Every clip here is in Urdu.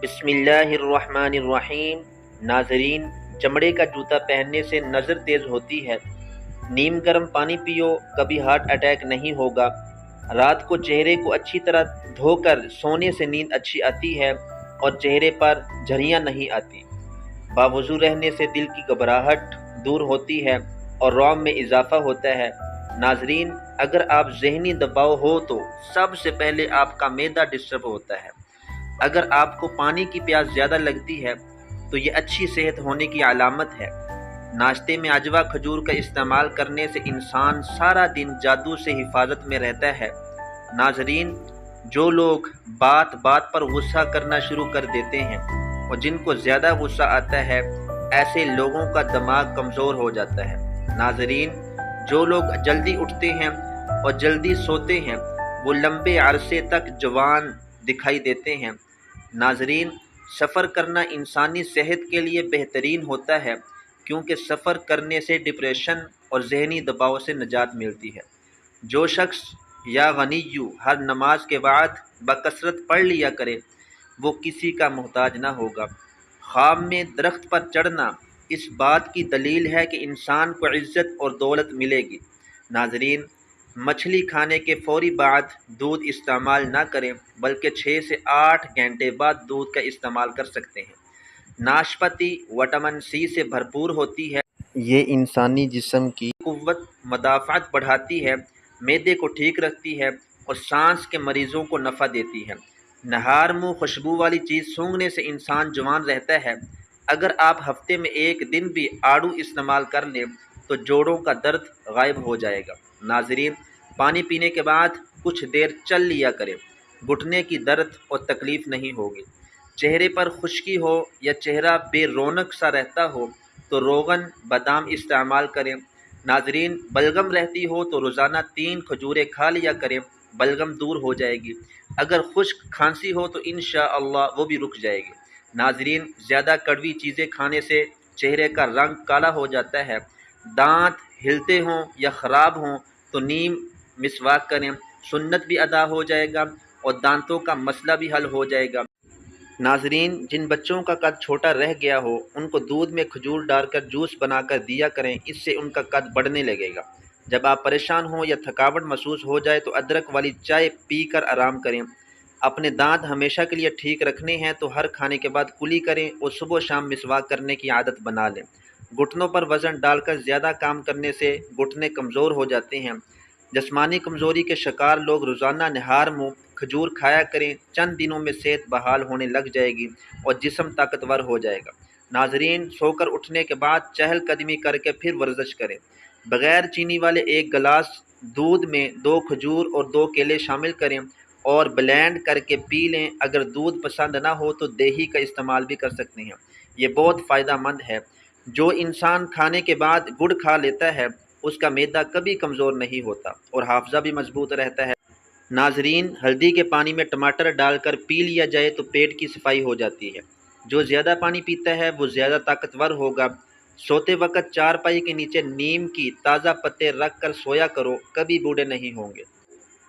بسم اللہ الرحمن الرحیم۔ ناظرین، چمڑے کا جوتا پہننے سے نظر تیز ہوتی ہے۔ نیم گرم پانی پیو، کبھی ہارٹ اٹیک نہیں ہوگا۔ رات کو چہرے کو اچھی طرح دھو کر سونے سے نیند اچھی آتی ہے اور چہرے پر جھریاں نہیں آتی۔ باوضو رہنے سے دل کی گھبراہٹ دور ہوتی ہے اور رعب میں اضافہ ہوتا ہے۔ ناظرین، اگر آپ ذہنی دباؤ ہو تو سب سے پہلے آپ کا معدہ ڈسٹرب ہوتا ہے۔ اگر آپ کو پانی کی پیاس زیادہ لگتی ہے تو یہ اچھی صحت ہونے کی علامت ہے۔ ناشتے میں عجوا کھجور کا استعمال کرنے سے انسان سارا دن جادو سے حفاظت میں رہتا ہے۔ ناظرین، جو لوگ بات بات پر غصہ کرنا شروع کر دیتے ہیں اور جن کو زیادہ غصہ آتا ہے، ایسے لوگوں کا دماغ کمزور ہو جاتا ہے۔ ناظرین، جو لوگ جلدی اٹھتے ہیں اور جلدی سوتے ہیں وہ لمبے عرصے تک جوان دکھائی دیتے ہیں۔ ناظرین، سفر کرنا انسانی صحت کے لیے بہترین ہوتا ہے کیونکہ سفر کرنے سے ڈپریشن اور ذہنی دباؤ سے نجات ملتی ہے۔ جو شخص یا غنیو ہر نماز کے بعد بکثرت پڑھ لیا کرے وہ کسی کا محتاج نہ ہوگا۔ خواب میں درخت پر چڑھنا اس بات کی دلیل ہے کہ انسان کو عزت اور دولت ملے گی۔ ناظرین، مچھلی کھانے کے فوری بعد دودھ استعمال نہ کریں بلکہ 6 سے 8 گھنٹے بعد دودھ کا استعمال کر سکتے ہیں۔ ناشپاتی وٹامن سی سے بھرپور ہوتی ہے۔ یہ انسانی جسم کی قوت مدافعت بڑھاتی ہے، معدے کو ٹھیک رکھتی ہے اور سانس کے مریضوں کو نفع دیتی ہے۔ نہار منہ خوشبو والی چیز سونگھنے سے انسان جوان رہتا ہے۔ اگر آپ ہفتے میں ایک دن بھی آڑو استعمال کر لیں تو جوڑوں کا درد غائب ہو جائے گا۔ ناظرین، پانی پینے کے بعد کچھ دیر چل لیا کریں، گھٹنے کی درد اور تکلیف نہیں ہوگی۔ چہرے پر خشکی ہو یا چہرہ بے رونق سا رہتا ہو تو روغن بادام استعمال کریں۔ ناظرین، بلغم رہتی ہو تو روزانہ 3 کھجوریں کھا لیا کریں، بلغم دور ہو جائے گی۔ اگر خشک کھانسی ہو تو انشاءاللہ وہ بھی رک جائے گی۔ ناظرین، زیادہ کڑوی چیزیں کھانے سے چہرے کا رنگ کالا ہو جاتا ہے۔ دانت ہلتے ہوں یا خراب ہوں تو نیم مسواک کریں، سنت بھی ادا ہو جائے گا اور دانتوں کا مسئلہ بھی حل ہو جائے گا۔ ناظرین، جن بچوں کا قد چھوٹا رہ گیا ہو ان کو دودھ میں کھجور ڈال کر جوس بنا کر دیا کریں، اس سے ان کا قد بڑھنے لگے گا۔ جب آپ پریشان ہوں یا تھکاوٹ محسوس ہو جائے تو ادرک والی چائے پی کر آرام کریں۔ اپنے دانت ہمیشہ کے لیے ٹھیک رکھنے ہیں تو ہر کھانے کے بعد کلی کریں اور صبح و شام مسواک کرنے کی عادت بنا لیں۔ گھٹنوں پر وزن ڈال کر زیادہ کام کرنے سے گھٹنے کمزور ہو جاتے ہیں۔ جسمانی کمزوری کے شکار لوگ روزانہ نہار منہ کھجور کھایا کریں، چند دنوں میں صحت بحال ہونے لگ جائے گی اور جسم طاقتور ہو جائے گا۔ ناظرین، سو کر اٹھنے کے بعد چہل قدمی کر کے پھر ورزش کریں۔ بغیر چینی والے 1 گلاس دودھ میں 2 کھجور اور 2 کیلے شامل کریں اور بلینڈ کر کے پی لیں۔ اگر دودھ پسند نہ ہو تو دہی کا استعمال بھی کر سکتے ہیں، یہ بہت فائدہ مند ہے۔ جو انسان کھانے کے بعد گڑ کھا لیتا ہے اس کا معدہ کبھی کمزور نہیں ہوتا اور حافظہ بھی مضبوط رہتا ہے۔ ناظرین، ہلدی کے پانی میں ٹماٹر ڈال کر پی لیا جائے تو پیٹ کی صفائی ہو جاتی ہے۔ جو زیادہ پانی پیتا ہے وہ زیادہ طاقتور ہوگا۔ سوتے وقت چارپائی کے نیچے نیم کی تازہ پتے رکھ کر سویا کرو، کبھی بوڑھے نہیں ہوں گے۔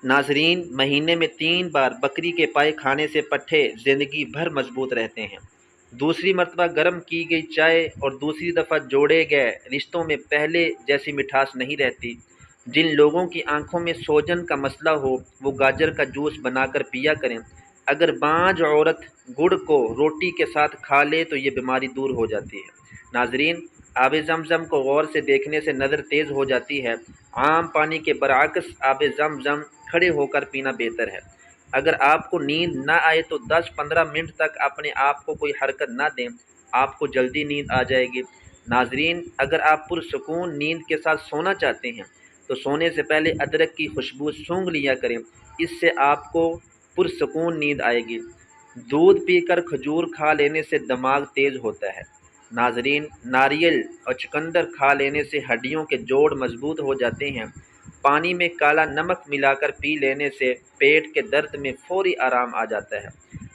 ناظرین، مہینے میں 3 بار بکری کے پائے کھانے سے پٹھے زندگی بھر مضبوط رہتے ہیں۔ دوسری مرتبہ گرم کی گئی چائے اور دوسری دفعہ جوڑے گئے رشتوں میں پہلے جیسی مٹھاس نہیں رہتی۔ جن لوگوں کی آنکھوں میں سوجن کا مسئلہ ہو وہ گاجر کا جوس بنا کر پیا کریں۔ اگر بانجھ عورت گڑ کو روٹی کے ساتھ کھا لے تو یہ بیماری دور ہو جاتی ہے۔ ناظرین، آب زمزم کو غور سے دیکھنے سے نظر تیز ہو جاتی ہے۔ عام پانی کے برعکس آب زمزم کھڑے ہو کر پینا بہتر ہے۔ اگر آپ کو نیند نہ آئے تو 10-15 منٹ تک اپنے آپ کو کوئی حرکت نہ دیں، آپ کو جلدی نیند آ جائے گی۔ ناظرین، اگر آپ پرسکون نیند کے ساتھ سونا چاہتے ہیں تو سونے سے پہلے ادرک کی خوشبو سونگھ لیا کریں، اس سے آپ کو پرسکون نیند آئے گی۔ دودھ پی کر کھجور کھا لینے سے دماغ تیز ہوتا ہے۔ ناظرین، ناریل اور چقندر کھا لینے سے ہڈیوں کے جوڑ مضبوط ہو جاتے ہیں۔ پانی میں کالا نمک ملا کر پی لینے سے پیٹ کے درد میں فوری آرام آ جاتا ہے۔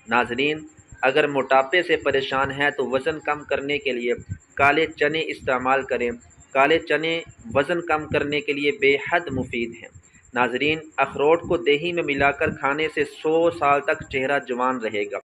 ناظرین، اگر موٹاپے سے پریشان ہیں تو وزن کم کرنے کے لیے کالے چنے استعمال کریں۔ کالے چنے وزن کم کرنے کے لیے بے حد مفید ہیں۔ ناظرین، اخروٹ کو دہی میں ملا کر کھانے سے 100 سال تک چہرہ جوان رہے گا۔